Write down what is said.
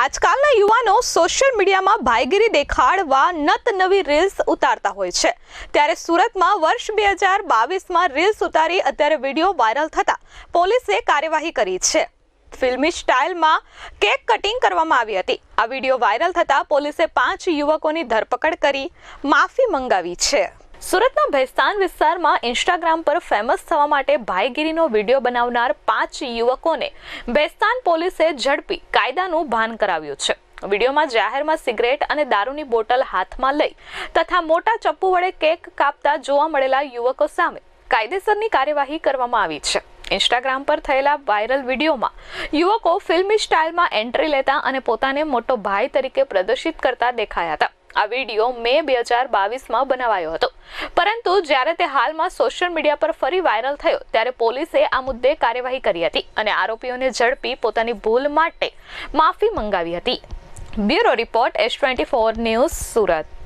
આજકાલના યુવાનો સોશિયલ મીડિયામાં ભાઈગીરી દેખાડવા નવી રીલ્સ ઉતારતા હોય છે। ત્યારે સુરતમાં વર્ષ 2022માં રીલ્સ ઉતારી અત્યારે વિડીયો વાયરલ થતા પોલીસે કાર્યવાહી કરી છે। ફિલ્મી સ્ટાઇલમાં કેક કટિંગ કરવામાં આવી હતી। આ વિડીયો વાયરલ થતા પોલીસે 5 યુવકોની ધરપકડ કરી માફી મંગાવી છે। સુરતના ભેસ્તાન વિસ્તારમાં ઇન્સ્ટાગ્રામ પર ફેમસ થવા માટે ભાઈગીરીનો વિડીયો બનાવનાર 5 યુવકોને ભેસ્તાન પોલીસે ઝડપી કાયદાનું ભાન કરાવ્યું છે। વિડીયોમાં જાહેરમાં સિગરેટ અને દારૂની બોટલ હાથમાં લઈ તથા મોટા ચપ્પુ વડે કેક કાપતા જોવા મળેલા યુવકો સામે કાયદેસરની કાર્યવાહી કરવામાં આવી છે। ઇન્સ્ટાગ્રામ પર થયેલા વાયરલ વિડીયોમાં યુવકો ફિલ્મી સ્ટાઇલમાં એન્ટ્રી લેતા અને પોતાને મોટો ભાઈ તરીકે પ્રદર્શિત કરતા દેખાયા હતા। આ વિડીયો મે 2022માં બનાવાયો હતો, પરંતુ જ્યારે તે હાલમાં સોશિયલ મીડિયા પર ફરી વાયરલ થયો ત્યારે પોલીસે આ મુદ્દે કાર્યવાહી કરી હતી અને આરોપીઓને ઝડપી પોતાની ભૂલ માટે માફી મંગાવી હતી। Bureau report S24 news Surat.